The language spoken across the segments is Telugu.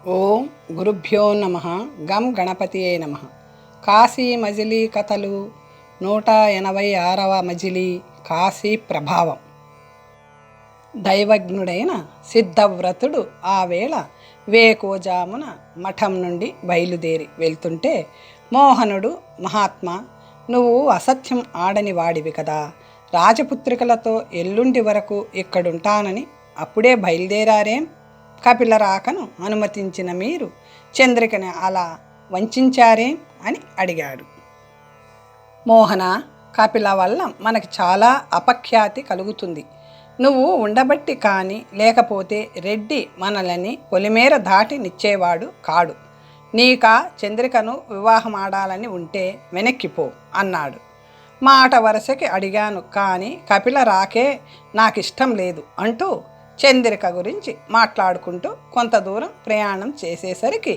ఓం గురుభ్యో నమ. గం గణపతియే నమ. కాశీ మజిలీ కథలు 186వ మజిలీ కాశీ ప్రభావం. దైవజ్ఞుడైన సిద్ధవ్రతుడు ఆ వేళ వేకోజామున మఠం నుండి బయలుదేరి వెళ్తుంటే, మోహనుడు, మహాత్మా, నువ్వు అసత్యం ఆడని వాడివి కదా, రాజపుత్రికలతో ఎల్లుండి వరకు ఇక్కడుంటానని అప్పుడే బయలుదేరారేం? కపిల రాకను అనుమతించిన మీరు చంద్రికని అలా వంచారేం అని అడిగాడు. మోహన, కపిల వల్ల మనకి చాలా అపఖ్యాతి కలుగుతుంది. నువ్వు ఉండబట్టి కానీ, లేకపోతే రెడ్డి మనలని పొలిమేర దాటి నిచ్చేవాడు కాడు. నీకా చంద్రికను వివాహమాడాలని ఉంటే వెనక్కిపో అన్నాడు. మాట వరుసకి అడిగాను, కానీ కపిల రాకే నాకిష్టం లేదు అంటూ చంద్రిక గురించి మాట్లాడుకుంటూ కొంత దూరం ప్రయాణం చేసేసరికి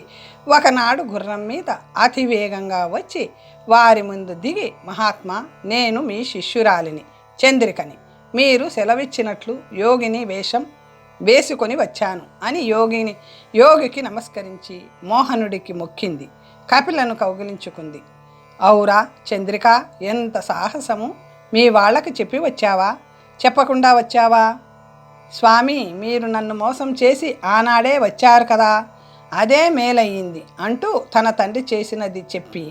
ఒకనాడు గుర్రం మీద అతివేగంగా వచ్చి వారి ముందు దిగి, మహాత్మా, నేను మీ శిష్యురాలిని చంద్రికని. మీరు సెలవిచ్చినట్లు యోగిని వేషం వేసుకొని వచ్చాను అని యోగికి నమస్కరించి మోహనుడికి మొక్కింది. కపిలను కౌగిలించుకుంది. ఔరా చంద్రిక, ఎంత సాహసము! మీ వాళ్ళకి చెప్పి వచ్చావా, చెప్పకుండా వచ్చావా? స్వామి, మీరు నన్ను మోసం చేసి ఆనాడే వచ్చారు కదా, అదే మేలయ్యింది అంటూ తన తండ్రి చేసినది చెప్పి,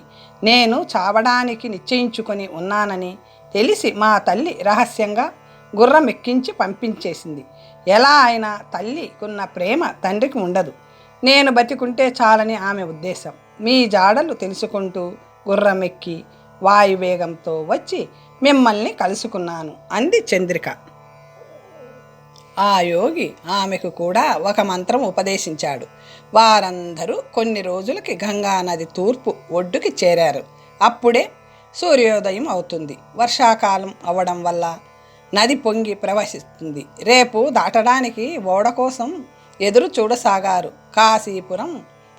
నేను చావడానికి నిశ్చయించుకొని ఉన్నానని తెలిసి మా తల్లి రహస్యంగా గుర్రం ఎక్కించి పంపించేసింది. ఎలా అయినా తల్లికున్న ప్రేమ తండ్రికి ఉండదు. నేను బతికుంటే చాలని ఆమె ఉద్దేశం. మీ జాడలు తెలుసుకుంటూ గుర్రం ఎక్కి వాయువేగంతో వచ్చి మిమ్మల్ని కలుసుకున్నాను అంది చంద్రిక. ఆ యోగి ఆమెకు కూడా ఒక మంత్రం ఉపదేశించాడు. వారందరూ కొన్ని రోజులకి గంగానది తూర్పు ఒడ్డుకి చేరారు. అప్పుడే సూర్యోదయం అవుతుంది. వర్షాకాలం అవడం వల్ల నది పొంగి ప్రవహిస్తుంది. రేపు దాటడానికి ఓడ కోసం ఎదురు చూడసాగారు. కాశీపురం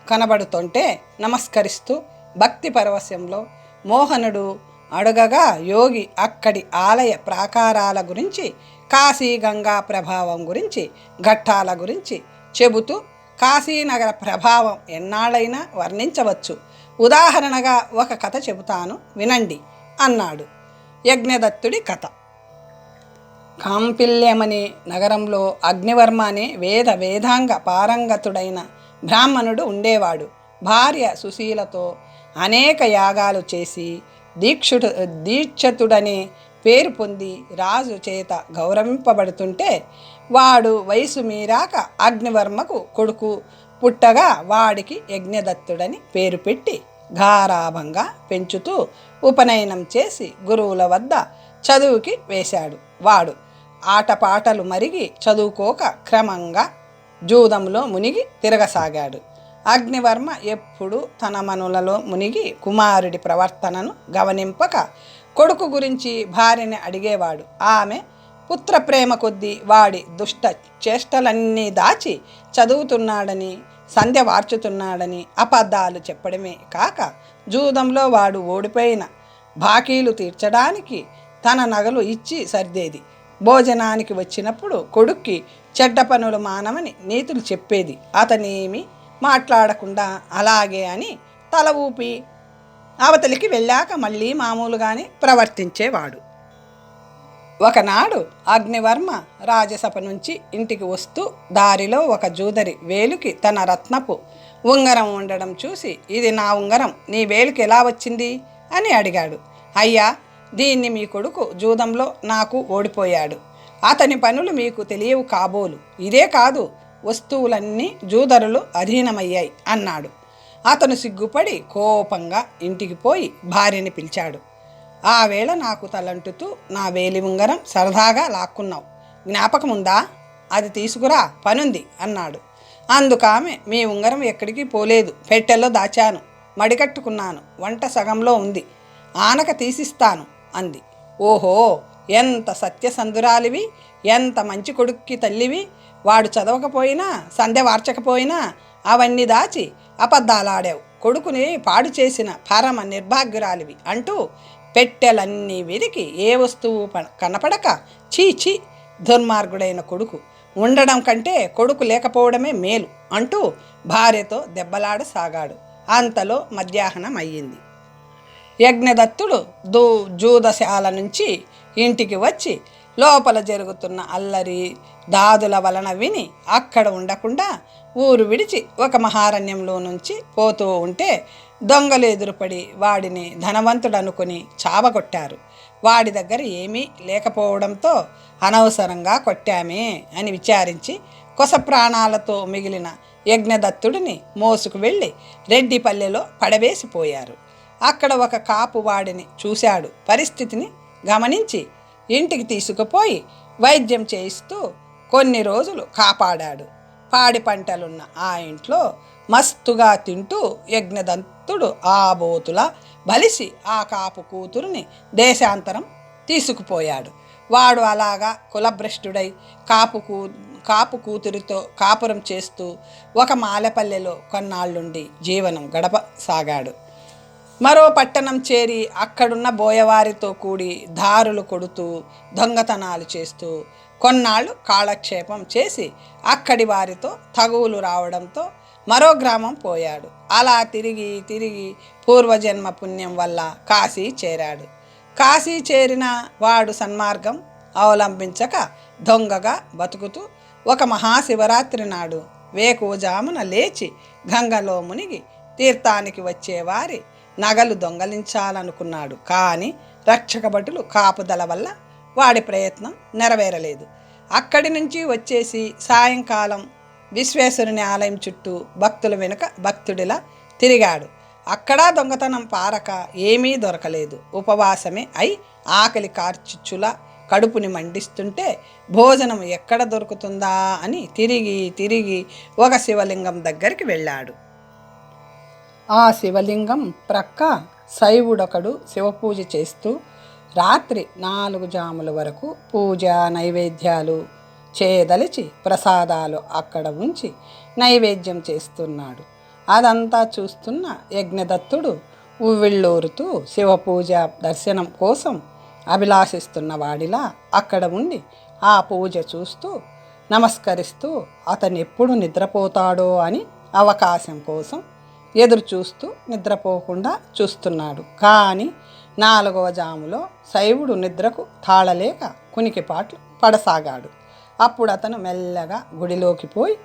కనబడుతుంటే నమస్కరిస్తూ భక్తి పరవశంలో మోహనుడు అడగగా, యోగి అక్కడి ఆలయ ప్రాకారాల గురించి, కాశీ గంగా ప్రభావం గురించి, ఘట్టాల గురించి చెబుతూ, కాశీనగర ప్రభావం ఎన్నాళ్ళైనా వర్ణించవచ్చు. ఉదాహరణగా ఒక కథ చెబుతాను, వినండి అన్నాడు. యజ్ఞదత్తుడి కథ. కాంపిల్యమనే నగరంలో అగ్నివర్మ అనే వేదాంగ పారంగతుడైన బ్రాహ్మణుడు ఉండేవాడు. భార్య సుశీలతో అనేక యాగాలు చేసి దీక్షితుడనే పేరు పొంది రాజు చేత గౌరవింపబడుతుంటే, వాడు వయసు మీరాక అగ్నివర్మకు కొడుకు పుట్టగా వాడికి యజ్ఞదత్తుడని పేరు పెట్టి గారాభంగా పెంచుతూ ఉపనయనం చేసి గురువుల వద్ద చదువుకి వేశాడు. వాడు ఆటపాటలు మరిగి చదువుకోక క్రమంగా జూదంలో మునిగి తిరగసాగాడు. అగ్నివర్మ ఎప్పుడు తన మనులలో మునిగి కుమారుడి ప్రవర్తనను గమనింపక కొడుకు గురించి భార్యని అడిగేవాడు. ఆమె పుత్రప్రేమ కొద్దీ వాడి దుష్ట చేష్టలన్నీ దాచి చదువుతున్నాడని, సంధ్య వార్చుతున్నాడని అబద్ధాలు చెప్పడమే కాక, జూదంలో వాడు ఓడిపోయిన బాకీలు తీర్చడానికి తన నగలు ఇచ్చి సర్దేది. భోజనానికి వచ్చినప్పుడు కొడుక్కి చెడ్డ పనులు మానమని నీతులు చెప్పేది. అతనేమి మాట్లాడకుండా అలాగే అని తల ఊపి అవతలికి వెళ్ళాక మళ్ళీ మామూలుగానే ప్రవర్తించేవాడు. ఒకనాడు అగ్నివర్మ రాజసభ నుంచి ఇంటికి వస్తూ దారిలో ఒక జూదరి వేలుకి తన రత్నపు ఉంగరం ఉండడం చూసి, ఇది నా ఉంగరం నీ వేలుకి ఎలా వచ్చింది అని అడిగాడు. అయ్యా, దీన్ని మీ కొడుకు జూదంలో నాకు ఓడిపోయాడు. అతని పనులు మీకు తెలియవు కాబోలు. ఇదే కాదు, వస్తువులన్నీ జూదరులు అధీనమయ్యాయి అన్నాడు. అతను సిగ్గుపడి కోపంగా ఇంటికి పోయి భార్యని పిలిచాడు. ఆ వేళ నాకు తలంటుతూ నా వేలి ఉంగరం సరదాగా లాక్కున్నావు, జ్ఞాపకముందా? అది తీసుకురా, పనుంది అన్నాడు. అందుకామె, మీ ఉంగరం ఎక్కడికి పోలేదు, పెట్టెల్లో దాచాను, మడికట్టుకున్నాను, వంట సగంలో ఉంది, ఆనక తీసిస్తాను అంది. ఓహో, ఎంత సత్యసంధురాలివి, ఎంత మంచి కొడుక్కి తల్లివి. వాడు చదవకపోయినా, సంధ్య వార్చకపోయినా అవన్నీ దాచి అబద్ధాలాడావు. కొడుకుని పాడు చేసిన పరమ నిర్భాగ్యురాలివి అంటూ పెట్టెలన్నీ వెదికి ఏ వస్తువు కనపడక, చీచి దుర్మార్గుడైన కొడుకు, ఉండడం కంటే కొడుకు లేకపోవడమే మేలు అంటూ భార్యతో దెబ్బలాడసాగాడు. అంతలో మధ్యాహ్నం అయ్యింది. యజ్ఞదత్తుడు జూదశాల నుంచి ఇంటికి వచ్చి లోపల జరుగుతున్న అల్లరి దాదుల వలన విని అక్కడ ఉండకుండా ఊరు విడిచి ఒక మహారణ్యంలో నుంచి పోతూ ఉంటే దొంగలు ఎదురుపడి వాడిని ధనవంతుడనుకుని చావగొట్టారు. వాడి దగ్గర ఏమీ లేకపోవడంతో అనవసరంగా కొట్టామే అని విచారించి కొస ప్రాణాలతో మిగిలిన యజ్ఞదత్తుడిని మోసుకు వెళ్ళి రెడ్డిపల్లెలో పడవేసిపోయారు. అక్కడ ఒక కాపు వాడిని చూశాడు. పరిస్థితిని గమనించి ఇంటికి తీసుకుపోయి వైద్యం చేయిస్తూ కొన్ని రోజులు కాపాడాడు. పాడి పంటలున్న ఆ ఇంట్లో మస్తుగా తింటూ యజ్ఞదత్తుడు ఆబోతులా బలిసి ఆ కాపు కూతురుని దేశాంతరం తీసుకుపోయాడు. వాడు అలాగా కులభ్రష్టుడై కాపు కూతురితో కాపురం చేస్తూ ఒక మాలపల్లెలో కొన్నాళ్ళుండి జీవనం గడపసాగాడు. మరో పట్టణం చేరి అక్కడున్న బోయవారితో కూడి దారులు కొడుతూ దొంగతనాలు చేస్తూ కొన్నాళ్ళు కాలక్షేపం చేసి అక్కడి వారితో తగువులు రావడంతో మరో గ్రామం పోయాడు. అలా తిరిగి తిరిగి పూర్వజన్మ పుణ్యం వల్ల కాశీ చేరాడు. కాశీ చేరిన వాడు సన్మార్గం అవలంబించక దొంగగా బతుకుతూ ఒక మహాశివరాత్రి నాడు వేకువజామున లేచి గంగలో మునిగి తీర్థానికి వచ్చేవారి నగలు దొంగలించాలనుకున్నాడు. కానీ రక్షక భటులు కాపుదల వల్ల వాడి ప్రయత్నం నెరవేరలేదు. అక్కడి నుంచి వచ్చేసి సాయంకాలం విశ్వేశ్వరుని ఆలయం చుట్టూ భక్తుల వెనుక భక్తుడిలా తిరిగాడు. అక్కడా దొంగతనం పారక ఏమీ దొరకలేదు. ఉపవాసమే అయి ఆకలి కార్చిచ్చులా కడుపుని మండిస్తుంటే భోజనం ఎక్కడ దొరుకుతుందా అని తిరిగి తిరిగి ఒక శివలింగం దగ్గరికి వెళ్ళాడు. ఆ శివలింగం ప్రక్క శైవుడొకడు శివపూజ చేస్తూ రాత్రి 4 జాముల వరకు పూజ నైవేద్యాలు చేయదలిచి ప్రసాదాలు అక్కడ ఉంచి నైవేద్యం చేస్తున్నాడు. అదంతా చూస్తున్న యజ్ఞదత్తుడు ఉవ్విళ్ళూరుతూ శివపూజ దర్శనం కోసం అభిలాషిస్తున్న వాడిలా అక్కడ ఉండి ఆ పూజ చూస్తూ నమస్కరిస్తూ అతను ఎప్పుడు నిద్రపోతాడో అని అవకాశం కోసం ఎదురు చూస్తూ నిద్రపోకుండా చూస్తున్నాడు. కానీ 4వ జాములో శైవుడు నిద్రకు తాళలేక కునికిపాట్లు పడసాగాడు. అప్పుడు అతను మెల్లగా గుడిలోకి పోయి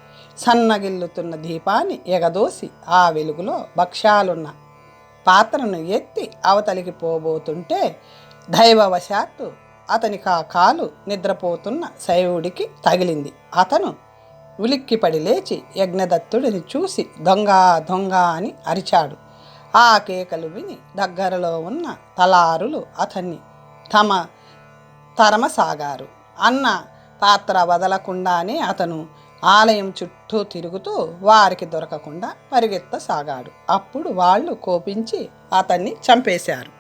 సన్నగిల్లుతున్న దీపాన్ని ఎగదోసి ఆ వెలుగులో భక్ష్యాలున్న పాత్రను ఎత్తి అవతలికి పోబోతుంటే దైవవశాత్తు అతనికి ఆ కాలు నిద్రపోతున్న శైవుడికి తగిలింది. అతను ఉలిక్కిపడి లేచి యజ్ఞదత్తుడిని చూసి దొంగ దొంగ అని అరిచాడు. ఆ కేకలు విని దగ్గరలో ఉన్న తలారులు అతన్ని తరమసాగారు. అన్న పాత్ర వదలకుండానే అతను ఆలయం చుట్టూ తిరుగుతూ వారికి దొరకకుండా పరిగెత్తసాగాడు. అప్పుడు వాళ్ళు కోపించి అతన్ని చంపేశారు.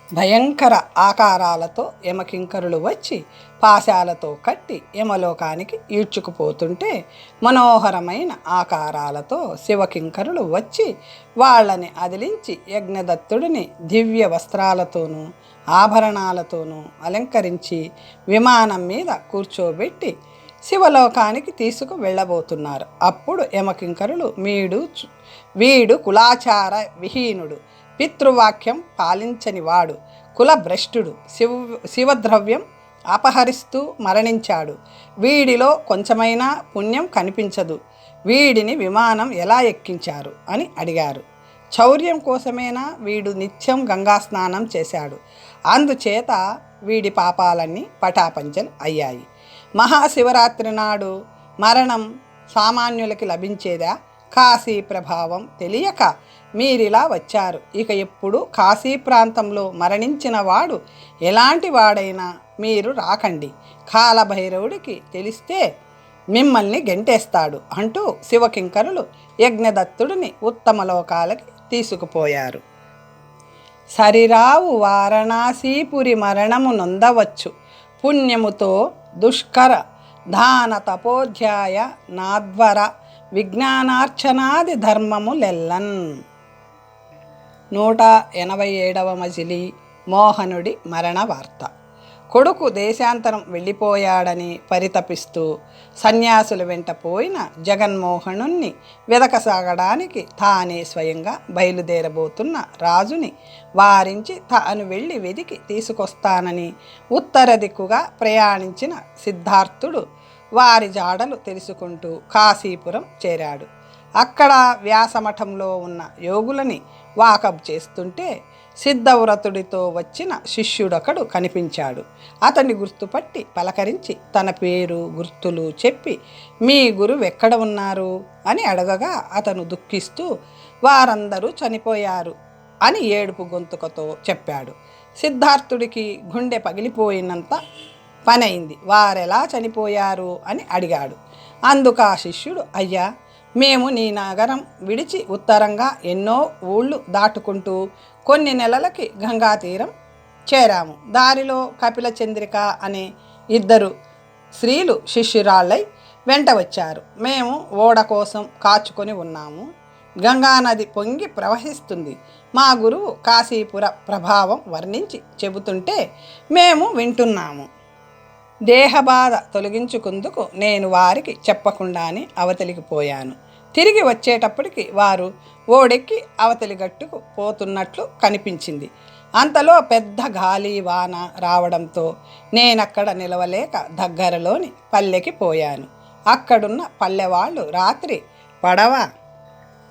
భయంకర ఆకారాలతో యమకింకరులు వచ్చి పాశాలతో కట్టి యమలోకానికి ఈడ్చుకుపోతుంటే మనోహరమైన ఆకారాలతో శివకింకరులు వచ్చి వాళ్ళని అదిలించి యజ్ఞదత్తుడిని దివ్య వస్త్రాలతోనూ ఆభరణాలతోనూ అలంకరించి విమానం మీద కూర్చోబెట్టి శివలోకానికి తీసుకు వెళ్ళబోతున్నారు. అప్పుడు యమకింకరులు వీడు కులాచార విహీనుడు, పితృవాక్యం పాలించని వాడు, కులభ్రష్టుడు, శివద్రవ్యం అపహరిస్తూ మరణించాడు. వీడిలో కొంచెమైనా పుణ్యం కనిపించదు. వీడిని విమానం ఎలా ఎక్కించారు అని అడిగారు. చౌర్యం కోసమేనా వీడు నిత్యం గంగా స్నానం చేశాడు. అందుచేత వీడి పాపాలన్నీ పటాపంచలు అయ్యాయి. మహాశివరాత్రి నాడు మరణం సామాన్యులకి లభించేదా? కాశీ ప్రభావం తెలియక మీరిలా వచ్చారు. ఇక ఎప్పుడు కాశీ ప్రాంతంలో మరణించిన వాడు ఎలాంటి వాడైనా మీరు రాకండి. కాలభైరవుడికి తెలిస్తే మిమ్మల్ని గెంటేస్తాడు అంటూ శివకింకరులు యజ్ఞదత్తుడిని ఉత్తమలోకాలకి తీసుకుపోయారు. సరిరావు వారణాసీపురి మరణము నొందవచ్చు, పుణ్యముతో దుష్కర దాన తపోధ్యాయ నాద్వర విజ్ఞానార్చనాది ధర్మములెల్లన్. 187వ మజిలీ మోహనుడి మరణ వార్త. కొడుకు దేశాంతరం వెళ్ళిపోయాడని పరితపిస్తూ సన్యాసుల వెంట పోయిన జగన్మోహనుణ్ణి వెదకసాగడానికి తానే స్వయంగా బయలుదేరబోతున్న రాజుని వారించి తాను వెళ్ళి వెదికి తీసుకొస్తానని ఉత్తర దిక్కుగా ప్రయాణించిన సిద్ధార్థుడు వారి జాడలు తెలుసుకుంటూ కాశీపురం చేరాడు. అక్కడ వ్యాసమఠంలో ఉన్న యోగులని వాకబ్ చేస్తుంటే సిద్ధవ్రతుడితో వచ్చిన శిష్యుడొకడు కనిపించాడు. అతన్ని గుర్తుపట్టి పలకరించి తన పేరు గుర్తులు చెప్పి మీ గురువు ఎక్కడ ఉన్నారు అని అడగగా అతను దుఃఖిస్తూ వారందరూ చనిపోయారు అని ఏడుపు గొంతుకతో చెప్పాడు. సిద్ధార్థుడికి గుండె పగిలిపోయినంత పనైంది. వారెలా చనిపోయారు అని అడిగాడు. అందుకు ఆ శిష్యుడు, అయ్యా, మేము నీ నగరం విడిచి ఉత్తరంగా ఎన్నో ఊళ్ళు దాటుకుంటూ కొన్ని నెలలకి గంగా తీరం చేరాము. దారిలో కపిల చంద్రిక అనే ఇద్దరు స్త్రీలు శిష్యురాళ్ళై వెంట వచ్చారు. మేము ఓడ కోసం కాచుకొని ఉన్నాము. గంగానది పొంగి ప్రవహిస్తుంది. మా గురువు కాశీపుర ప్రభావం వర్ణించి చెబుతుంటే మేము వింటున్నాము. దేహబాధ తొలగించుకుందుకు నేను వారికి చెప్పకుండానే అవతలికి పోయాను. తిరిగి వచ్చేటప్పటికి వారు ఓడెక్కి అవతలి గట్టుకు పోతున్నట్లు కనిపించింది. అంతలో పెద్ద గాలి వాన రావడంతో నేనక్కడ నిలవలేక దగ్గరలోని పల్లెకి పోయాను. అక్కడున్న పల్లెవాళ్ళు రాత్రి పడవ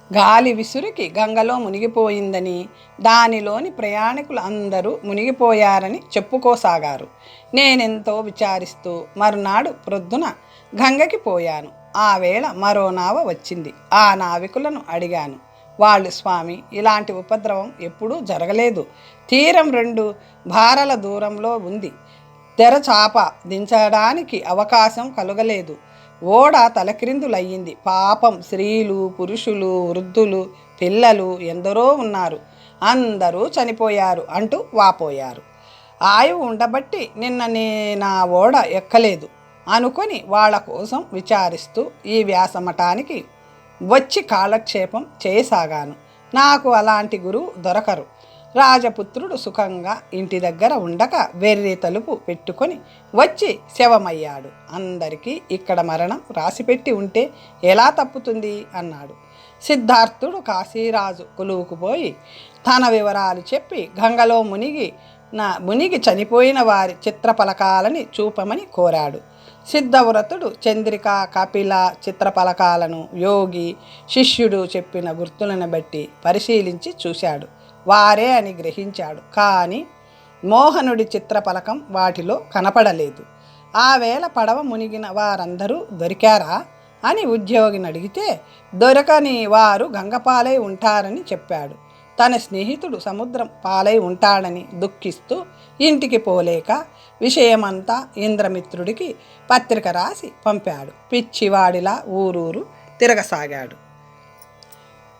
గాలి విసురికి గంగలో మునిగిపోయిందని, దానిలోని ప్రయాణికులు అందరూ మునిగిపోయారని చెప్పుకోసాగారు. నేనెంతో విచారిస్తూ మరునాడు ప్రొద్దున గంగకి పోయాను. ఆ వేళ మరో నావ వచ్చింది. ఆ నావికులను అడిగాను. వాళ్ళు, స్వామి, ఇలాంటి ఉపద్రవం ఎప్పుడూ జరగలేదు. తీరం 2 భారల దూరంలో ఉంది. తెరచాప దించడానికి అవకాశం కలుగలేదు. ఓడ తలక్రిందులయ్యింది. పాపం, స్త్రీలు, పురుషులు, వృద్ధులు, పిల్లలు ఎందరో ఉన్నారు. అందరూ చనిపోయారు అంటూ వాపోయారు. ఆయువు ఉండబట్టి నిన్న నా ఓడ ఎక్కలేదు అనుకొని వాళ్ళ కోసం విచారిస్తూ ఈ వ్యాసమఠానికి వచ్చి కాలక్షేపం చేయసాగాను. నాకు అలాంటి గురువు దొరకరు. రాజపుత్రుడు సుఖంగా ఇంటి దగ్గర ఉండక వెర్రి తలుపు పెట్టుకొని వచ్చి శవమయ్యాడు. అందరికీ ఇక్కడ మరణం రాసిపెట్టి ఉంటే ఎలా తప్పుతుంది అన్నాడు. సిద్ధార్థుడు కాశీరాజు కొలువుకుపోయి తన వివరాలు చెప్పి గంగలో మునిగి చనిపోయిన వారి చిత్రపలకాలని చూపమని కోరాడు. సిద్ధవ్రతుడు చంద్రిక, కపిల చిత్రపలకాలను యోగి శిష్యుడు చెప్పిన గుర్తులను బట్టి పరిశీలించి చూశాడు. వారే అని గ్రహించాడు. కానీ మోహనుడి చిత్రపలకం వాటిలో కనపడలేదు. ఆ వేళ పడవ మునిగిన వారందరూ దొరికారా అని ఉద్యోగిని అడిగితే దొరకని వారు గంగపాలై ఉంటారని చెప్పాడు. తన స్నేహితుడు సముద్రం పాలై ఉంటాడని దుఃఖిస్తూ ఇంటికి పోలేక విషయమంతా ఇంద్రమిత్రుడికి పత్రిక రాసి పంపాడు. పిచ్చివాడిలా ఊరూరు తిరగసాగాడు.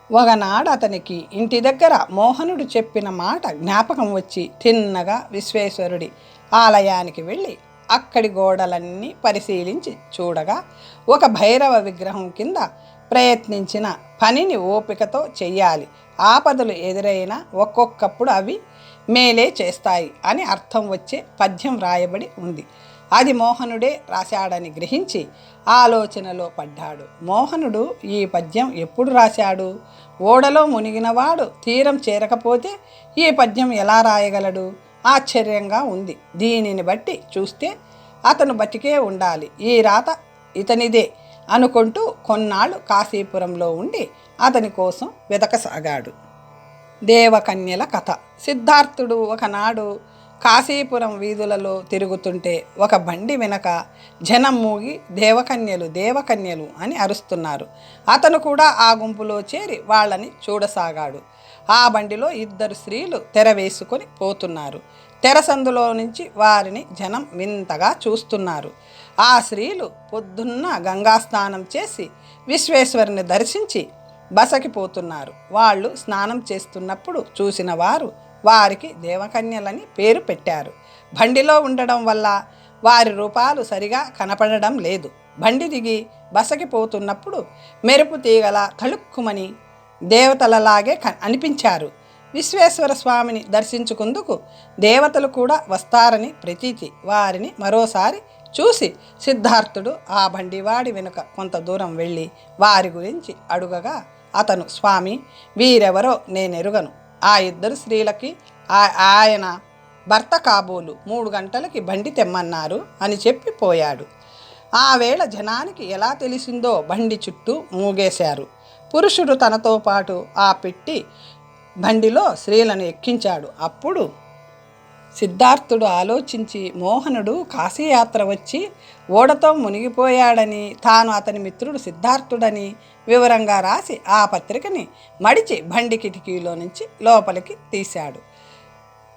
ఒకనాడు అతనికి ఇంటి దగ్గర మోహనుడు చెప్పిన మాట జ్ఞాపకం వచ్చి తిన్నగా విశ్వేశ్వరుడి ఆలయానికి వెళ్ళి అక్కడి గోడలన్నీ పరిశీలించి చూడగా ఒక భైరవ విగ్రహం కింద ప్రయత్నించిన పనిని ఓపికతో చెయ్యాలి. ఆపదలు ఎదురైనా ఒక్కొక్కప్పుడు అవి మేలే చేస్తాయి అని అర్థం వచ్చే పద్యం రాయబడి ఉంది. అది మోహనుడే రాశాడని గ్రహించి ఆలోచనలో పడ్డాడు. మోహనుడు ఈ పద్యం ఎప్పుడు రాశాడు? ఓడలో మునిగినవాడు తీరం చేరకపోతే ఈ పద్యం ఎలా రాయగలడు? ఆశ్చర్యంగా ఉంది. దీనిని బట్టి చూస్తే అతను బతికే ఉండాలి. ఈ రాత ఇతనిదే అనుకుంటూ కొన్నాళ్ళు కాశీపురంలో ఉండి అతని కోసం వెతకసాగాడు. దేవకన్యల కథ. సిద్ధార్థుడు ఒకనాడు కాశీపురం వీధులలో తిరుగుతుంటే ఒక బండి వెనక జనం మూగి దేవకన్యలు దేవకన్యలు అని అరుస్తున్నారు. అతను కూడా ఆ గుంపులో చేరి వాళ్ళని చూడసాగాడు. ఆ బండిలో 2 స్త్రీలు తెర వేసుకొని పోతున్నారు. తెరసందులో నుంచి వారిని జనం వింతగా చూస్తున్నారు. ఆ స్త్రీలు పొద్దున్న గంగా స్నానం చేసి విశ్వేశ్వరుని దర్శించి బసకి పోతున్నారు. వాళ్ళు స్నానం చేస్తున్నప్పుడు చూసిన వారు వారికి దేవకన్యలని పేరు పెట్టారు. బండిలో ఉండడం వల్ల వారి రూపాలు సరిగా కనపడడం లేదు. బండి దిగి బసకి పోతున్నప్పుడు మెరుపు తీగల తళుక్కుమని దేవతలలాగే అనిపించారు. విశ్వేశ్వర స్వామిని దర్శించుకుందుకు దేవతలు కూడా వస్తారని ప్రతీతి. వారిని మరోసారి చూసి సిద్ధార్థుడు ఆ బండివాడి వెనుక కొంత దూరం వెళ్ళి వారి గురించి అడుగగా అతను, స్వామి, వీరెవరో నేనెరుగను. ఆ ఇద్దరు స్త్రీలకి ఆయన భర్త కాబోలు 3 గంటలకి బండి తెమ్మన్నారు అని చెప్పి పోయాడు. ఆ వేళ జనానికి ఎలా తెలిసిందో బండి చుట్టూ మూగేశారు. పురుషుడు తనతో పాటు ఆ పెట్టి బండిలో స్త్రీలను ఎక్కించాడు. అప్పుడు సిద్ధార్థుడు ఆలోచించి మోహనుడు కాశీయాత్ర వచ్చి ఓడతో మునిగిపోయాడని, తాను అతని మిత్రుడు సిద్ధార్థుడని వివరంగా రాసి ఆ పత్రికని మడిచి బండి కిటికీలో నుంచి లోపలికి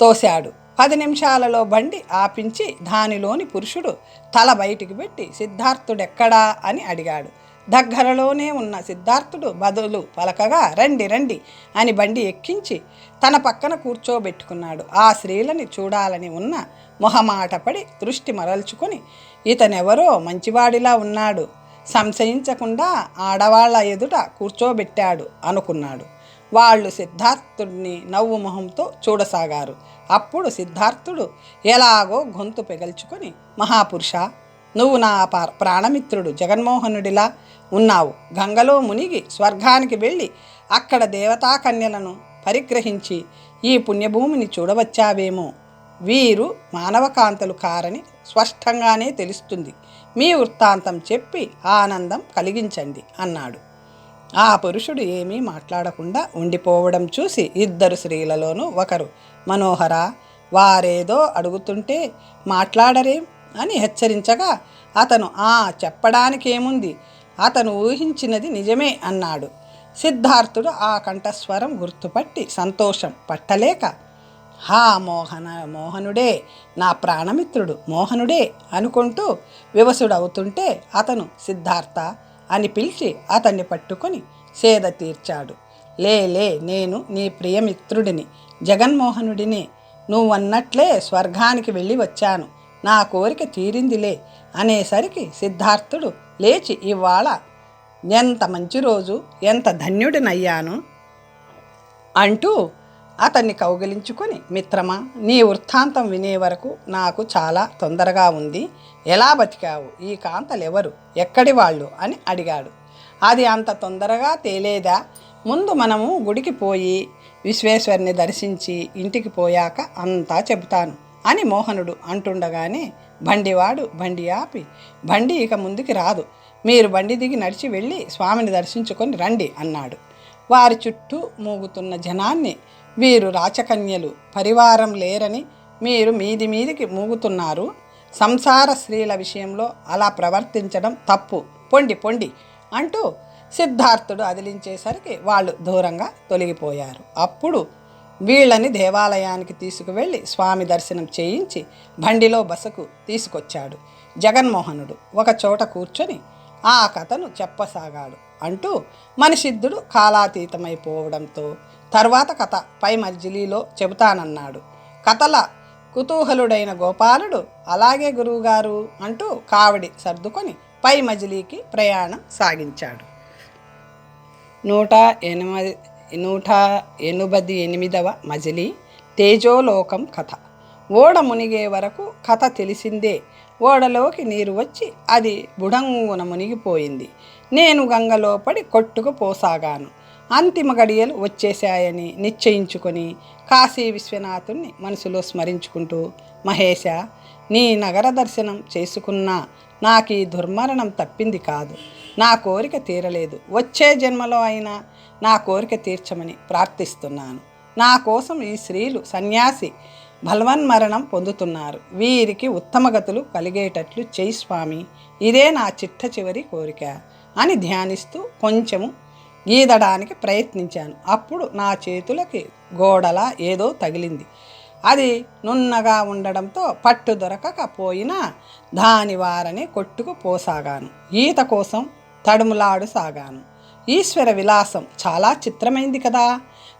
తోశాడు. 10 నిమిషాలలో బండి ఆపించి దానిలోని పురుషుడు తల బయటికి పెట్టి సిద్ధార్థుడెక్కడా అని అడిగాడు. దగ్గరలోనే ఉన్న సిద్ధార్థుడు బదులు పలకగా రండి రండి అని బండి ఎక్కించి తన పక్కన కూర్చోబెట్టుకున్నాడు. ఆ స్త్రీలని చూడాలని ఉన్న మొహమాటపడి దృష్టి మరల్చుకొని ఇతనెవరో మంచివాడిలా ఉన్నాడు, సంశయించకుండా ఆడవాళ్ల ఎదుట కూర్చోబెట్టాడు అనుకున్నాడు. వాళ్ళు సిద్ధార్థుడిని నవ్వు మొహంతో చూడసాగారు. అప్పుడు సిద్ధార్థుడు ఎలాగో గొంతు పెగల్చుకొని, మహాపురుష, నువ్వు నా ప్రాణమిత్రుడు జగన్మోహనుడిలా ఉన్నావు. గంగలో మునిగి స్వర్గానికి వెళ్ళి అక్కడ దేవతాకన్యలను పరిగ్రహించి ఈ పుణ్యభూమిని చూడవచ్చావేమో. వీరు మానవకాంతలు కారని స్పష్టంగానే తెలుస్తుంది. మీ వృత్తాంతం చెప్పి ఆనందం కలిగించండి అన్నాడు. ఆ పురుషుడు ఏమీ మాట్లాడకుండా ఉండిపోవడం చూసి ఇద్దరు స్త్రీలలోనూ ఒకరు, మనోహర, వారేదో అడుగుతుంటే మాట్లాడరేం అని హెచ్చరించగా అతను, చెప్పడానికేముంది, అతను ఊహించినది నిజమే అన్నాడు. సిద్ధార్థుడు ఆ కంఠస్వరం గుర్తుపట్టి సంతోషం పట్టలేక, మోహనుడే, నా ప్రాణమిత్రుడు మోహనుడే అనుకుంటూ వివసుడవుతుంటే అతను సిద్ధార్థ అని పిలిచి అతన్ని పట్టుకొని సేద తీర్చాడు. లే, నేను నీ ప్రియమిత్రుడిని, జగన్మోహనుడిని. నువ్వన్నట్లే స్వర్గానికి వెళ్ళి వచ్చాను. నా కోరిక తీరిందిలే అనేసరికి సిద్ధార్థుడు లేచి, ఇవాళ ఎంత మంచి రోజు, ఎంత ధన్యుడినయ్యాను అంటూ అతన్ని కౌగిలించుకొని, మిత్రమా, నీ వృత్తాంతం వినే వరకు నాకు చాలా తొందరగా ఉంది. ఎలా బతికావు? ఈ కాంతలెవరు? ఎక్కడి వాళ్ళు అని అడిగాడు. అది అంత తొందరగా తేలేదా? ముందు మనము గుడికి పోయి విశ్వేశ్వరుని దర్శించి ఇంటికి పోయాక అంతా చెబుతాను అని మోహనుడు అంటుండగానే బండివాడు బండి ఆపి, బండి ఇక ముందుకి రాదు, మీరు బండి దిగి నడిచి వెళ్ళి స్వామిని దర్శించుకొని రండి అన్నాడు. వారి చుట్టూ మూగుతున్న జనాన్ని, వీరు రాచకన్యలు, పరివారం లేరని మీరు మీదికి మూగుతున్నారు. సంసార స్త్రీల విషయంలో అలా ప్రవర్తించడం తప్పు, పొండి అంటూ సిద్ధార్థుడు అదిలించేసరికి వాళ్ళు దూరంగా తొలగిపోయారు. అప్పుడు వీళ్ళని దేవాలయానికి తీసుకువెళ్ళి స్వామి దర్శనం చేయించి బండిలో బసకు తీసుకొచ్చాడు. జగన్మోహనుడు ఒక చోట కూర్చొని ఆ కథను చెప్పసాగాడు. అంటూ మనిషిద్దుడు కాలాతీతమైపోవడంతో తర్వాత కథ పై మజిలీలో చెబుతానన్నాడు. కథల కుతూహలుడైన గోపాలుడు, అలాగే గురువుగారు అంటూ కావడి సర్దుకొని పై మజిలీకి ప్రయాణం సాగించాడు. 188వ మజిలీ తేజోలోకం కథ. ఓడ మునిగే వరకు కథ తెలిసిందే. ఓడలోకి నీరు వచ్చి అది బుడంగున మునిగిపోయింది. నేను గంగలో పడి కొట్టుకుపోసాగాను. అంతిమ గడియలు వచ్చేశాయని నిశ్చయించుకొని కాశీ విశ్వనాథుణ్ణి మనసులో స్మరించుకుంటూ, మహేశ, నీ నగర దర్శనం చేసుకున్నా నాకు ఈ దుర్మరణం తప్పింది కాదు. నా కోరిక తీరలేదు. వచ్చే జన్మలో అయినా నా కోరిక తీర్చమని ప్రార్థిస్తున్నాను. నా కోసం ఈ స్త్రీలు సన్యాసి బలవన్మరణం పొందుతున్నారు. వీరికి ఉత్తమగతులు కలిగేటట్లు చేయి స్వామి, ఇదే నా చిట్ట చివరి కోరిక అని ధ్యానిస్తూ కొంచెము ఈదడానికి ప్రయత్నించాను. అప్పుడు నా చేతులకి గోడలా ఏదో తగిలింది. అది నున్నగా ఉండడంతో పట్టు దొరకకపోయినా దాని వారనే కొట్టుకుపోసాగాను. ఈత కోసం తడుములాడు సాగాను. ఈశ్వర విలాసం చాలా చిత్రమైంది కదా.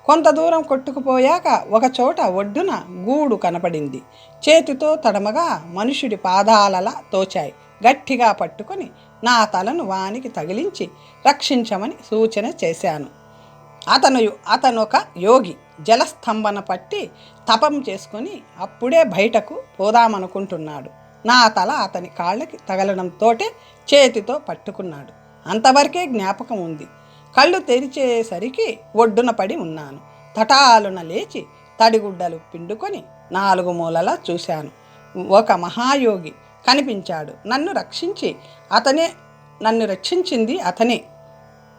కొంత దూరం కొట్టుకుపోయాక ఒకచోట ఒడ్డున గూడు కనపడింది. చేతితో తడమగా మనుషుడి పాదాలలా తోచాయి. గట్టిగా పట్టుకొని నా తలను వానికి తగిలించి రక్షించమని సూచన చేశాను. అతనొక యోగి. జలస్తంభన పట్టి తపం చేసుకొని అప్పుడే బయటకు పోదామనుకుంటున్నాడు. నా తల అతని కాళ్ళకి తగలడంతోటే చేతితో పట్టుకున్నాడు. అంతవరకే జ్ఞాపకం ఉంది. కళ్ళు తెరిచేసరికి ఒడ్డున పడి ఉన్నాను. తటాలున లేచి తడిగుడ్డలు పిండుకొని 4 మూలలా చూశాను. ఒక మహాయోగి కనిపించాడు. నన్ను రక్షించింది అతనే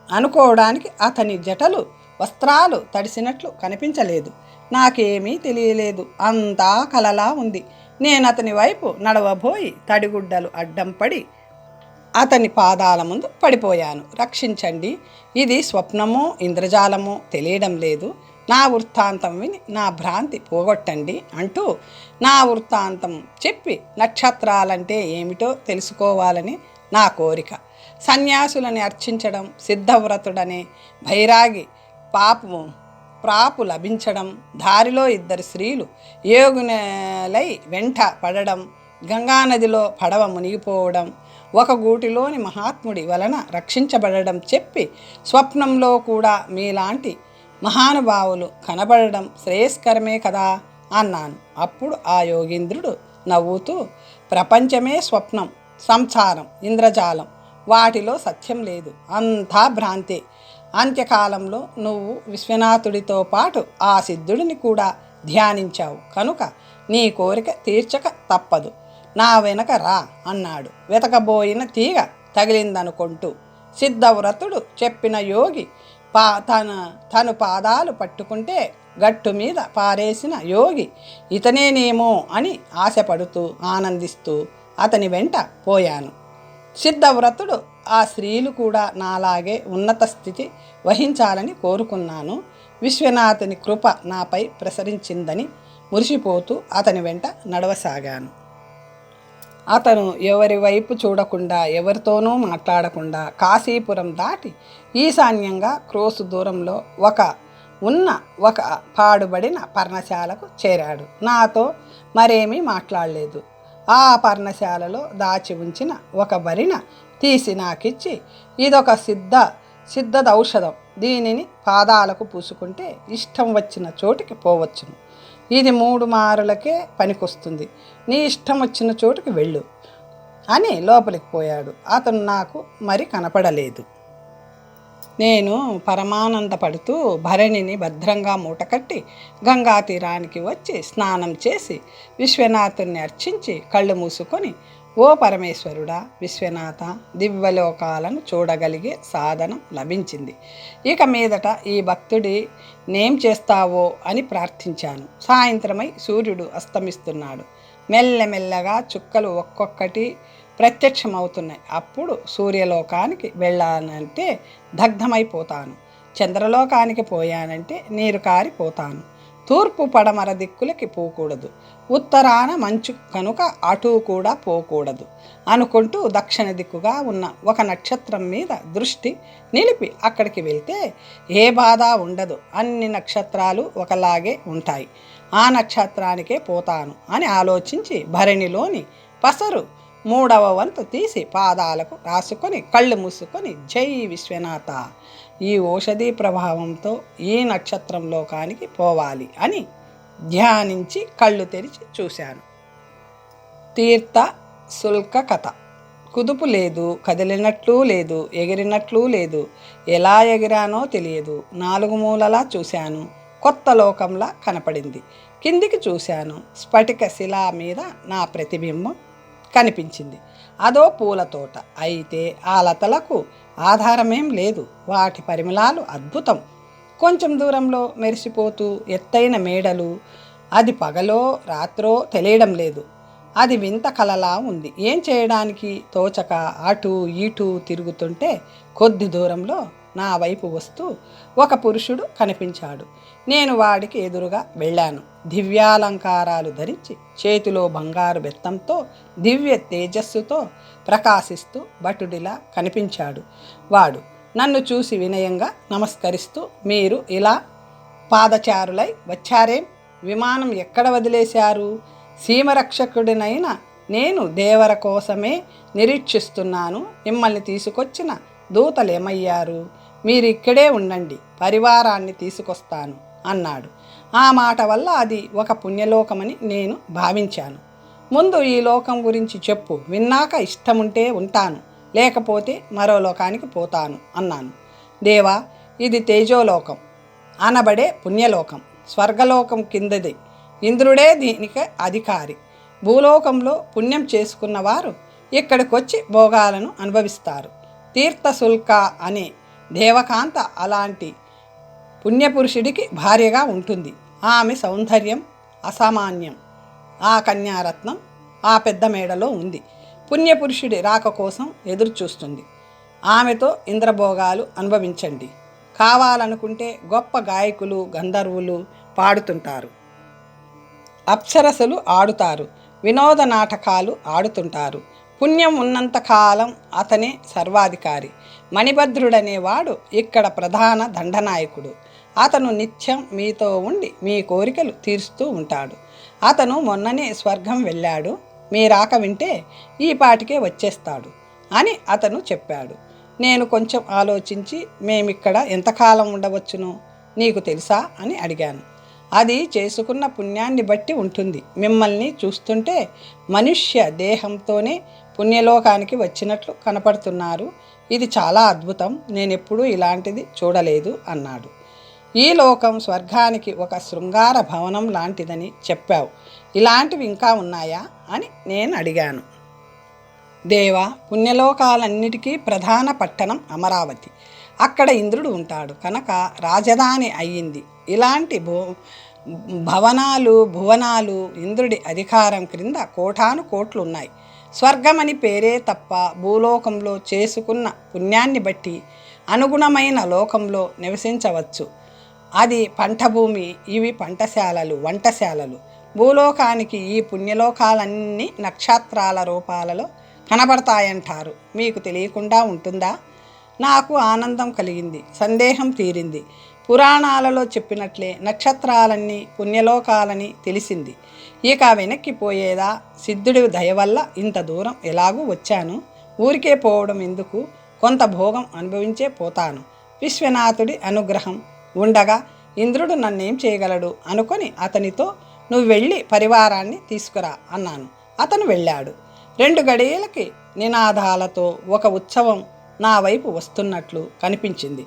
అనుకోవడానికి అతని జటలు వస్త్రాలు తడిసినట్లు కనిపించలేదు. నాకేమీ తెలియలేదు. అంతా కలలా ఉంది. నేను అతని వైపు నడవబోయి తడిగుడ్డలు అడ్డం పడి అతని పాదాల ముందు పడిపోయాను. రక్షించండి, ఇది స్వప్నమో ఇంద్రజాలమో తెలియడం లేదు. నా వృత్తాంతం విని నా భ్రాంతి పోగొట్టండి అంటూ నా వృత్తాంతం చెప్పి నక్షత్రాలంటే ఏమిటో తెలుసుకోవాలని నా కోరిక. సన్యాసులని అర్చించడం, సిద్ధవ్రతుడనే భైరాగి ప్రాపు లభించడం, దారిలో 2 స్త్రీలు యోగునలై వెంట పడడం, గంగానదిలో పడవ మునిగిపోవడం, ఒక గూటిలోని మహాత్ముడి వలన రక్షించబడడం చెప్పి స్వప్నంలో కూడా మీలాంటి మహానుభావులు కనబడడం శ్రేయస్కరమే కదా అన్నాను. అప్పుడు ఆ యోగీంద్రుడు నవ్వుతూ, ప్రపంచమే స్వప్నం, సంసారం ఇంద్రజాలం, వాటిలో సత్యం లేదు, అంతా భ్రాంతే. అంత్యకాలంలో నువ్వు విశ్వనాథుడితో పాటు ఆ సిద్ధుడిని కూడా ధ్యానించావు కనుక నీ కోరిక తీర్చక తప్పదు. నా వెనక రా అన్నాడు. వెతకబోయిన తీగ తగిలిందనుకుంటూ సిద్ధవ్రతుడు చెప్పిన యోగి తను పాదాలు పట్టుకుంటే గట్టు మీద పారేసిన యోగి ఇతనేనేమో అని ఆశపడుతూ ఆనందిస్తూ అతని వెంట పోయాను. సిద్ధవ్రతుడు ఆ స్త్రీలు కూడా నాలాగే ఉన్నత స్థితి వహించాలని కోరుకున్నాను. విశ్వనాథుని కృప నాపై ప్రసరించిందని మురిసిపోతూ అతని వెంట నడవసాగాను. అతను ఎవరి వైపు చూడకుండా ఎవరితోనూ మాట్లాడకుండా కాశీపురం దాటి ఈశాన్యంగా క్రోసు దూరంలో ఒక పాడుబడిన పర్ణశాలకు చేరాడు. నాతో మరేమీ మాట్లాడలేదు. ఆ పర్ణశాలలో దాచి ఉంచిన ఒక బరిన తీసి నాకిచ్చి, ఇదొక సిద్ధదౌషధం, దీనిని పాదాలకు పూసుకుంటే ఇష్టం వచ్చిన చోటికి పోవచ్చును. ఇది 3 మారులకే పనికొస్తుంది. నీ ఇష్టం వచ్చిన చోటుకి వెళ్ళు అని లోపలికి పోయాడు. అతను నాకు మరి కనపడలేదు. నేను పరమానందపడుతూ భరణిని భద్రంగా మూటకట్టి గంగా తీరానికి వచ్చి స్నానం చేసి విశ్వనాథుని అర్చించి కళ్ళు మూసుకొని, ఓ పరమేశ్వరుడా, విశ్వనాథ, దివ్యలోకాలను చూడగలిగే సాధనం లభించింది. ఇక మీదట ఈ భక్తుడి నేం చేస్తావో అని ప్రార్థించాను. సాయంత్రమై సూర్యుడు అస్తమిస్తున్నాడు. మెల్లమెల్లగా చుక్కలు ఒక్కొక్కటి ప్రత్యక్షమవుతున్నాయి. అప్పుడు సూర్యలోకానికి వెళ్ళానంటే దగ్ధమైపోతాను. చంద్రలోకానికి పోయానంటే నీరు కారిపోతాను. తూర్పు పడమర దిక్కులకి పోకూడదు, ఉత్తరాన మంచు కనుక అటు కూడా పోకూడదు అనుకుంటూ దక్షిణ దిక్కుగా ఉన్న ఒక నక్షత్రం మీద దృష్టి నిలిపి అక్కడికి వెళ్తే ఏ బాధ ఉండదు. అన్ని నక్షత్రాలు ఒకలాగే ఉంటాయి. ఆ నక్షత్రానికే పోతాను అని ఆలోచించి భరణిలోని పసరు 3వ వంతు తీసి పాదాలకు రాసుకొని కళ్ళు మూసుకొని, జై విశ్వనాథ, ఈ ఔషధి ప్రభావంతో ఈ నక్షత్రం లోకానికి పోవాలి అని ధ్యానించి కళ్ళు తెరిచి చూశాను. తీర్థ శుల్క కథ. కుదుపు లేదు, కదిలినట్లు లేదు, ఎగిరినట్లు లేదు. ఎలా ఎగిరానో తెలియదు. 4 మూలలా చూశాను. కొత్త లోకంలా కనపడింది. కిందికి చూశాను. స్ఫటిక శిలా మీద నా ప్రతిబింబం కనిపించింది. అదో పూల తోట. అయితే ఆ లతలకు ఆధారమేం లేదు. వాటి పరిమళాలు అద్భుతం. కొంచెం దూరంలో మెరిసిపోతూ ఎత్తైన మేడలు. అది పగలో రాత్రో తెలియడం లేదు. అది వింత కలలా ఉంది. ఏం చేయడానికి తోచక అటు ఇటు తిరుగుతుంటే కొద్ది దూరంలో నా వైపు వస్తూ ఒక పురుషుడు కనిపించాడు. నేను వాడికి ఎదురుగా వెళ్ళాను. దివ్యాలంకారాలు ధరించి చేతిలో బంగారు బెత్తంతో దివ్య తేజస్సుతో ప్రకాశిస్తూ భటుడిలా కనిపించాడు. వాడు నన్ను చూసి వినయంగా నమస్కరిస్తూ, మీరు ఇలా పాదచారులై వచ్చారేం? విమానం ఎక్కడ వదిలేశారు? సీమరక్షకుడినైన నేను దేవర కోసమే నిరీక్షిస్తున్నాను. మిమ్మల్ని తీసుకొచ్చిన దూతలేమయ్యారు? మీరు ఇక్కడే ఉండండి, పరివారాన్ని తీసుకొస్తాను అన్నాడు. ఆ మాట వల్ల అది ఒక పుణ్యలోకమని నేను భావించాను. ముందు ఈ లోకం గురించి చెప్పు, విన్నాక ఇష్టముంటే ఉంటాను, లేకపోతే మరో లోకానికి పోతాను అన్నాను. దేవా, ఇది తేజోలోకం అనబడే పుణ్యలోకం. స్వర్గలోకం కిందది. ఇంద్రుడే దీనికి అధికారి. భూలోకంలో పుణ్యం చేసుకున్నవారు ఇక్కడికొచ్చి భోగాలను అనుభవిస్తారు. తీర్థశుల్క అనే దేవకాంత అలాంటి పుణ్యపురుషుడికి భార్యగా ఉంటుంది. ఆమె సౌందర్యం అసామాన్యం. ఆ కన్యారత్నం ఆ పెద్ద మేడలో ఉంది. పుణ్యపురుషుడి రాక కోసం ఎదురు చూస్తుంది. ఆమెతో ఇంద్రభోగాలు అనుభవించండి. కావాలనుకుంటే గొప్ప గాయకులు, గంధర్వులు పాడుతుంటారు, అప్సరసలు ఆడుతారు, వినోద నాటకాలు ఆడుతుంటారు. పుణ్యం ఉన్నంతకాలం అతనే సర్వాధికారి. మణిభద్రుడనేవాడు ఇక్కడ ప్రధాన దండనాయకుడు. అతను నిత్యం మీతో ఉండి మీ కోరికలు తీరుస్తూ ఉంటాడు. అతను మొన్ననే స్వర్గం వెళ్ళాడు. మీ రాక వింటే ఈ పాటికే వచ్చేస్తాడు అని అతను చెప్పాడు. నేను కొంచెం ఆలోచించి, మేమిక్కడ ఎంతకాలం ఉండవచ్చునో నీకు తెలుసా అని అడిగాను. అది చేసుకున్న పుణ్యాన్ని బట్టి ఉంటుంది. మిమ్మల్ని చూస్తుంటే మనుష్య దేహంతోనే పుణ్యలోకానికి వచ్చినట్లు కనపడుతున్నారు. ఇది చాలా అద్భుతం. నేనెప్పుడూ ఇలాంటిది చూడలేదు అన్నాడు. ఈ లోకం స్వర్గానికి ఒక శృంగార భవనం లాంటిదని చెప్పావు. ఇలాంటివి ఇంకా ఉన్నాయా అని నేను అడిగాను. దేవా, పుణ్యలోకాలన్నిటికీ ప్రధాన పట్టణం అమరావతి. అక్కడ ఇంద్రుడు ఉంటాడు కనుక రాజధాని అయ్యింది. ఇలాంటి భువనాలు ఇంద్రుడి అధికారం క్రింద కోటాను కోట్లు ఉన్నాయి. స్వర్గమని పేరే తప్ప భూలోకంలో చేసుకున్న పుణ్యాన్ని బట్టి అనుగుణమైన లోకంలో నివసించవచ్చు. అది పంటభూమి, ఇవి పంటశాలలు, వంటశాలలు. భూలోకానికి ఈ పుణ్యలోకాలన్నీ నక్షత్రాల రూపాలలో కనబడతాయంటారు. మీకు తెలియకుండా ఉంటుందా? నాకు ఆనందం కలిగింది, సందేహం తీరింది. పురాణాలలో చెప్పినట్లే నక్షత్రాలన్నీ పుణ్యలోకాలని తెలిసింది. ఇక వెనక్కిపోయేదా? సిద్ధుడి దయ వల్ల ఇంత దూరం ఎలాగూ వచ్చాను. ఊరికే పోవడం ఎందుకు? కొంత భోగం అనుభవించే పోతాను. విశ్వనాథుడి అనుగ్రహం ఉండగా ఇంద్రుడు నన్నేం చేయగలడు అనుకొని అతనితో నువ్వు వెళ్ళి పరివారాన్ని తీసుకురా అన్నాను. అతను వెళ్ళాడు. 2 గడియలకి నినాదాలతో ఒక ఉత్సవం నా వైపు వస్తున్నట్లు కనిపించింది.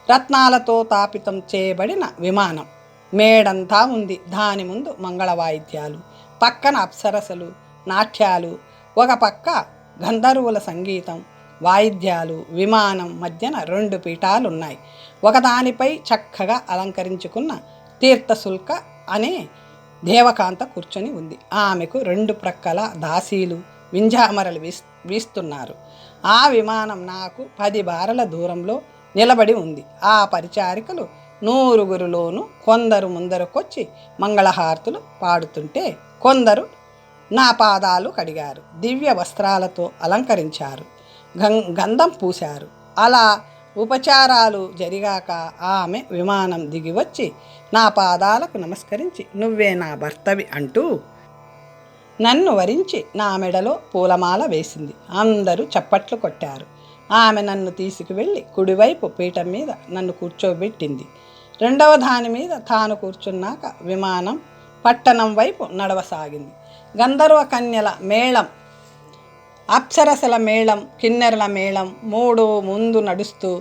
రత్నాలతో తాపితం చేయబడిన విమానం మేడంతా ఉంది. దాని ముందు మంగళ వాయిద్యాలు, పక్కన అప్సరసలు నాట్యాలు, ఒక పక్క గంధర్వుల సంగీతం, వాయిద్యాలు. విమానం మధ్యన 2 పీఠాలున్నాయి. ఒకదానిపై చక్కగా అలంకరించుకున్న తీర్థశుల్క అనే దేవకాంత కూర్చొని ఉంది. ఆమెకు 2 ప్రక్కల దాసీలు వింజామరలు వీస్తున్నారు. ఆ విమానం నాకు 10 బారల దూరంలో నిలబడి ఉంది. ఆ పరిచారికలు 100 కొందరు ముందరకొచ్చి మంగళహారతులు పాడుతుంటే కొందరు నా పాదాలు కడిగారు. దివ్య వస్త్రాలతో అలంకరించారు, గంధం పూశారు. అలా ఉపచారాలు జరిగాక ఆమె విమానం దిగివచ్చి నా పాదాలకు నమస్కరించి నువ్వే నా భర్తవి అంటూ నన్ను వరించి నా మెడలో పూలమాల వేసింది. అందరూ చప్పట్లు కొట్టారు. ఆమె నన్ను తీసుకువెళ్ళి కుడివైపు పీఠం మీద నన్ను కూర్చోబెట్టింది. 2వ దాని మీద తాను కూర్చున్నాక విమానం పట్టణం వైపు నడవసాగింది. గంధర్వ కన్యల మేళం, అప్సరసల మేళం, కిన్నెరల మేళం 3 ముందు నడుస్తూ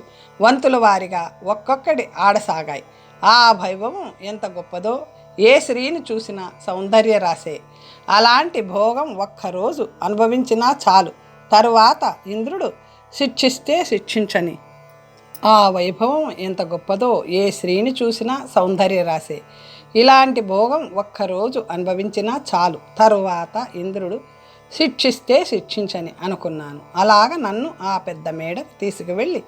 వంతుల వారిగా ఒక్కొక్కటి ఆడసాగాయి. ఆ వైభవం ఎంత గొప్పదో! ఏ స్త్రీని చూసినా సౌందర్య రాసే. అలాంటి భోగం ఒక్కరోజు అనుభవించినా చాలు. తరువాత ఇంద్రుడు శిక్షిస్తే శిక్షించని. ఆ వైభవం ఎంత గొప్పదో! ఏ స్త్రీని చూసినా సౌందర్య రాసే. ఇలాంటి భోగం ఒక్కరోజు అనుభవించినా చాలు. తరువాత ఇంద్రుడు శిక్షిస్తే శిక్షించని అనుకున్నాను. అలాగ నన్ను ఆ పెద్ద మేడకు తీసుకువెళ్ళి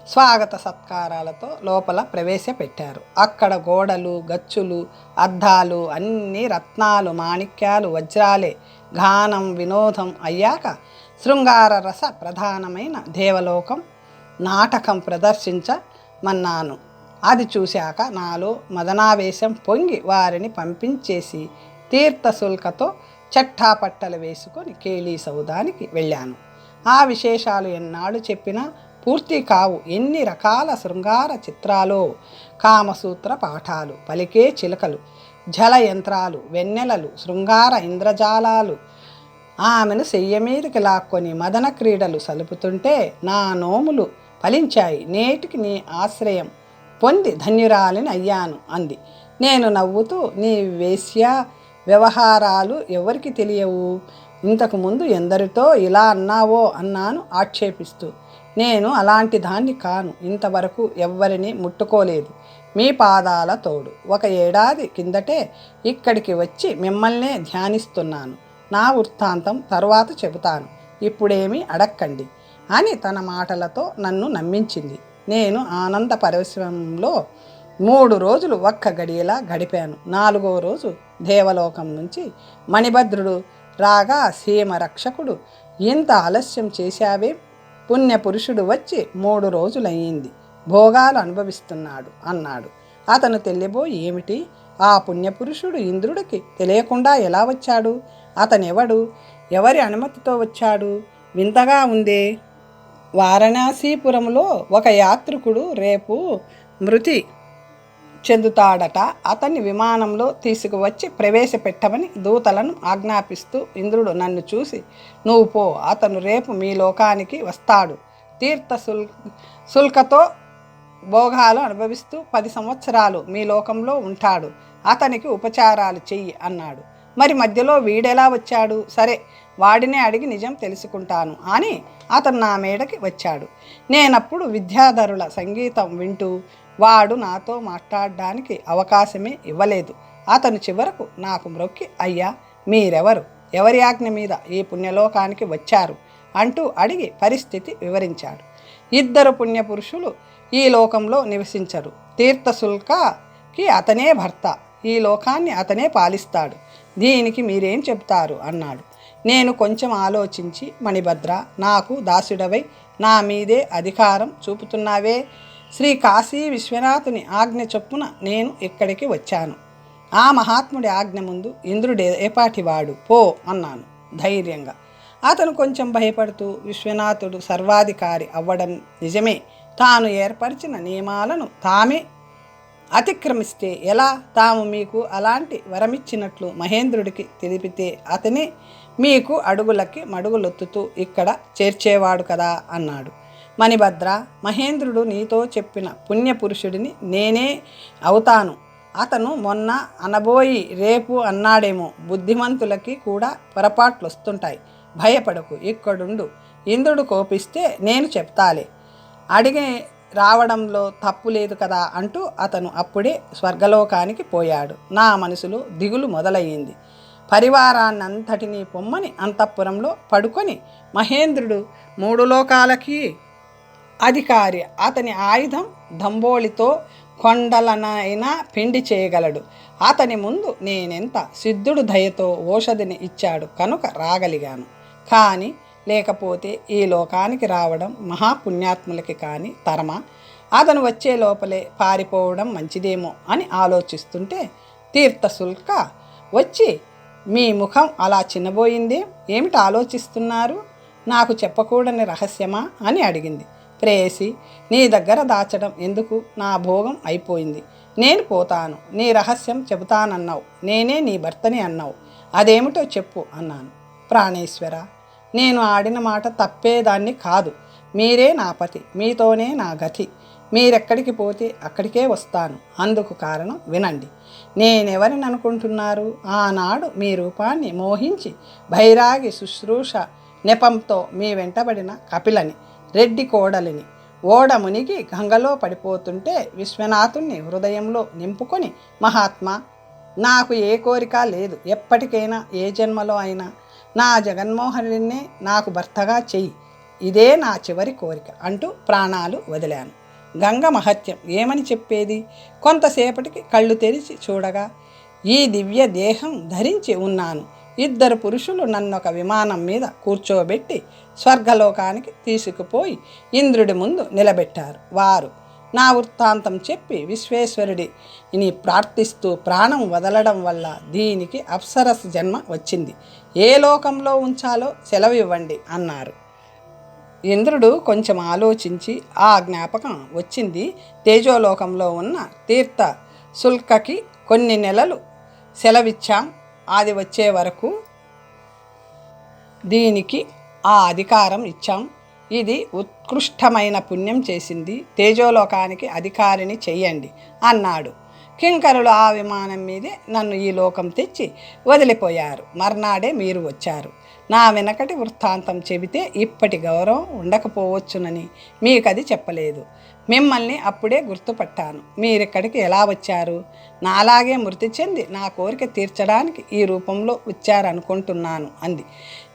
స్వాగత సత్కారాలతో లోపల ప్రవేశపెట్టారు. అక్కడ గోడలు, గచ్చులు, అద్దాలు అన్నీ రత్నాలు, మాణిక్యాలు, వజ్రాలే. గానం, వినోదం అయ్యాక శృంగార రస ప్రధానమైన దేవలోకం నాటకం ప్రదర్శించమన్నాను. అది చూశాక నాలో మదనావేశం పొంగి వారిని పంపించేసి తీర్థశుల్కతో చట్టాపట్టలు వేసుకొని కేళీ సౌదానికి వెళ్ళాను. ఆ విశేషాలు ఎన్నాళ్ళు చెప్పినా పూర్తి కావు. ఎన్ని రకాల శృంగార చిత్రాలో, కామసూత్ర పాఠాలు, పలికే చిలకలు, జల యంత్రాలు, వెన్నెలలు, శృంగార ఇంద్రజాలాలు ఆమెను శయ్య మీదకి లాక్కొని మదన క్రీడలు సలుపుతుంటే నా నోములు ఫలించాయి. నేటికి నీ ఆశ్రయం పొంది ధన్యురాలిని అయ్యాను అంది. నేను నవ్వుతూ, నీ వేశ్య వ్యవహారాలు ఎవరికి తెలియవు, ఇంతకుముందు ఎందరితో ఇలా అన్నావో అన్నాను ఆక్షేపిస్తూ. నేను అలాంటి దాన్ని కాను, ఇంతవరకు ఎవ్వరిని ముట్టుకోలేదు, మీ పాదాల తోడు. 1 ఏడాది కిందటే ఇక్కడికి వచ్చి మిమ్మల్నే ధ్యానిస్తున్నాను. నా వృత్తాంతం తరువాత చెబుతాను, ఇప్పుడేమీ అడక్కండి అని తన మాటలతో నన్ను నమ్మించింది. నేను ఆనంద పరవశంలో 3 రోజులు ఒక్క గడియలా గడిపాను. 4వ రోజు దేవలోకం నుంచి మణిభద్రుడు రాగా, సీమ రక్షకుడు, ఇంత ఆలస్యం చేశావే, పుణ్యపురుషుడు వచ్చి 3 రోజులయ్యింది, భోగాలు అనుభవిస్తున్నాడు అన్నాడు. అతను తెల్లబోయి, ఏమిటి, ఆ పుణ్యపురుషుడు ఇంద్రుడికి తెలియకుండా ఎలా వచ్చాడు, అతనెవడు, ఎవరి అనుమతితో వచ్చాడు, వింతగా ఉందే. వారణాసీపురంలో ఒక యాత్రికుడు రేపు మృతి చెందుతాడట. అతన్ని విమానంలో తీసుకువచ్చి ప్రవేశపెట్టమని దూతలను ఆజ్ఞాపిస్తూ ఇంద్రుడు నన్ను చూసి, నువ్వు పో, అతను రేపు మీ లోకానికి వస్తాడు, తీర్థ శుల్కతో భోగాలు అనుభవిస్తూ 10 సంవత్సరాలు మీ లోకంలో ఉంటాడు, అతనికి ఉపచారాలు చెయ్యి అన్నాడు. మరి మధ్యలో వీడెలా వచ్చాడు, సరే వాడినే అడిగి నిజం తెలుసుకుంటాను అని అతను నా మేడకి వచ్చాడు. నేనప్పుడు విద్యాధరుల సంగీతం వింటూ, వాడు నాతో మాట్లాడడానికి అవకాశమే ఇవ్వలేదు. అతను చివరకు నాకు మ్రొక్కి, అయ్యా మీరెవరు, ఎవరి ఆజ్ఞ మీద ఈ పుణ్యలోకానికి వచ్చారు అంటూ అడిగి పరిస్థితి వివరించాడు. 2 పుణ్యపురుషులు ఈ లోకంలో నివసించరు, తీర్థశుల్కకి అతనే భర్త, ఈ లోకాన్ని అతనే పాలిస్తాడు, దీనికి మీరేం చెప్తారు అన్నాడు. నేను కొంచెం ఆలోచించి, మణిభద్ర, నాకు దాసుడవై నా మీదే అధికారం చూపుతున్నావే, శ్రీ కాశీ విశ్వనాథుని ఆజ్ఞ చొప్పున నేను ఇక్కడికి వచ్చాను. ఆ మహాత్ముడి ఆజ్ఞ ముందు ఇంద్రుడే ఏపాటివాడు, పో అన్నాను ధైర్యంగా. అతను కొంచెం భయపడుతూ, విశ్వనాథుడు సర్వాధికారి అవ్వడం నిజమే, తాను ఏర్పరిచిన నియమాలను తామే అతిక్రమిస్తే ఎలా, తాము మీకు అలాంటి వరమిచ్చినట్లు మహేంద్రుడికి తెలిపితే అతనే మీకు అడుగులకి మడుగులొత్తుతూ ఇక్కడ చేర్చేవాడు కదా అన్నాడు. మణిభద్ర, మహేంద్రుడు నీతో చెప్పిన పుణ్యపురుషుడిని నేనే అవుతాను. అతను మొన్న అనబోయి రేపు అన్నాడేమో, బుద్ధిమంతులకి కూడా పొరపాట్లు వస్తుంటాయి, భయపడకు, ఇక్కడుండు, ఇంద్రుడు కోపిస్తే నేను చెప్తాలే, అడిగే రావడంలో తప్పు లేదు కదా అంటూ అతను అప్పుడే స్వర్గలోకానికి పోయాడు. నా మనసులో దిగులు మొదలయ్యింది. పరివారాన్నంతటినీ పొమ్మని అంతఃపురంలో పడుకొని, మహేంద్రుడు 3 లోకాలకి అధికారి, అతని ఆయుధం దంబోళితో కొండలనైనా పిండి చేయగలడు, అతని ముందు నేనెంత, సిద్ధుడు దయతో ఓషధిని ఇచ్చాడు కనుక రాగలిగాను, కానీ లేకపోతే ఈ లోకానికి రావడం మహాపుణ్యాత్ములకి కానీ తరమా, అతను వచ్చే లోపలే పారిపోవడం మంచిదేమో అని ఆలోచిస్తుంటే తీర్థశుల్క వచ్చి, మీ ముఖం అలా చిన్నబోయిందే, ఏమిటి ఆలోచిస్తున్నారు, నాకు చెప్పకూడని రహస్యమా అని అడిగింది. ప్రేయసి, నీ దగ్గర దాచడం ఎందుకు, నా భోగం అయిపోయింది, నేను పోతాను, నీ రహస్యం చెబుతానన్నావు, నేనే నీ భర్తని అన్నావు, అదేమిటో చెప్పు అన్నాను. ప్రాణేశ్వర, నేను ఆడిన మాట తప్పేదాన్ని కాదు, మీరే నా పతి, మీతోనే నా గతి, మీరెక్కడికి పోతే అక్కడికే వస్తాను, అందుకు కారణం వినండి. నేనెవరిని అనుకుంటున్నారు, ఆనాడు మీ రూపాన్ని మోహించి భైరాగి శుశ్రూష నెపంతో మీ వెంటబడిన కపిలని, రెడ్డి కోడలిని, ఓడ మునిగి గంగలో పడిపోతుంటే విశ్వనాథుణ్ణి హృదయంలో నింపుకొని, మహాత్మా, నాకు ఏ కోరిక లేదు, ఎప్పటికైనా ఏ జన్మలో అయినా నా జగన్మోహనుడినే నాకు భర్తగా చెయ్యి, ఇదే నా చివరి కోరిక అంటూ ప్రాణాలు వదిలాను. గంగ మహత్యం ఏమని చెప్పేది. కొంతసేపటికి కళ్ళు తెరిచి చూడగా ఈ దివ్య దేహం ధరించి ఉన్నాను. 2 పురుషులు నన్నొక విమానం మీద కూర్చోబెట్టి స్వర్గలోకానికి తీసుకుపోయి ఇంద్రుడి ముందు నిలబెట్టారు. వారు నా వృత్తాంతం చెప్పి విశ్వేశ్వరుడిని ప్రార్థిస్తూ, ప్రాణం వదలడం వల్ల దీనికి అప్సరస జన్మ వచ్చింది, ఏ లోకంలో ఉంచాలో సెలవు ఇవ్వండి అన్నారు. ఇంద్రుడు కొంచెం ఆలోచించి ఆ జ్ఞాపకం వచ్చింది. తేజోలోకంలో ఉన్న తీర్థ శుల్కకి కొన్ని నెలలు సెలవిచ్చాం. అది వచ్చే వరకు దీనికి ఆ అధికారం ఇచ్చాం. ఇది ఉత్కృష్టమైన పుణ్యం చేసింది. తేజోలోకానికి అధికారిని చెయ్యండి అన్నాడు. కింకరులు ఆ విమానం మీదే నన్ను ఈ లోకం తెచ్చి వదిలిపోయారు. మర్నాడే మీరు వచ్చారు. నా వెనకటి వృత్తాంతం చెబితే ఇప్పటి గౌరవం ఉండకపోవచ్చునని మీకది చెప్పలేదు. మిమ్మల్ని అప్పుడే గుర్తుపట్టాను. మీరిక్కడికి ఎలా వచ్చారు? నాలాగే మృతి చెంది నా కోరిక తీర్చడానికి ఈ రూపంలో వచ్చారనుకుంటున్నాను అంది.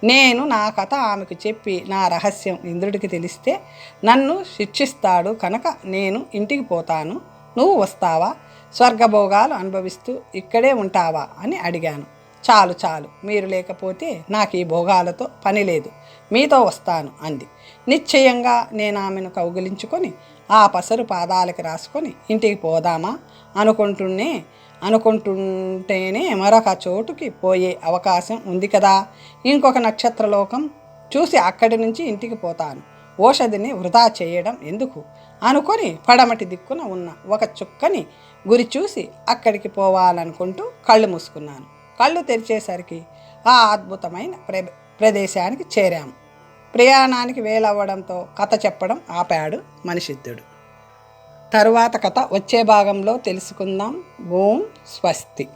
నేను నా కథ ఆమెకు చెప్పి నా రహస్యం ఇంద్రుడికి తెలిస్తే నన్ను శిక్షిస్తాడు కనుక నేను ఇంటికి పోతాను. నువ్వు వస్తావా? స్వర్గభోగాలు అనుభవిస్తూ ఇక్కడే ఉంటావా అని అడిగాను. చాలు చాలు, మీరు లేకపోతే నాకు ఈ భోగాలతో పని లేదు, మీతో వస్తాను అంది. నిశ్చయంగా నేను ఆమెను కౌగిలించుకొని ఆ పసరు పాదాలకి రాసుకొని ఇంటికి పోదామా అనుకుంటుంటేనే మరొక చోటుకి పోయే అవకాశం ఉంది కదా. ఇంకొక నక్షత్రలోకం చూసి అక్కడి నుంచి ఇంటికి పోతాను. ఓషధిని వృధా చేయడం ఎందుకు అనుకొని పడమటి దిక్కున ఉన్న ఒక చుక్కని గురి చూసి అక్కడికి పోవాలనుకుంటూ కళ్ళు మూసుకున్నాను. కళ్ళు తెరిచేసరికి ఆ అద్భుతమైన ప్రదేశానికి చేరాము. ప్రయాణానికి వేలవ్వడంతో కథ చెప్పడం ఆపాడు మనిషిద్దుడు. తరువాత కథ వచ్చే భాగంలో తెలుసుకుందాం. ఓం స్వస్తి.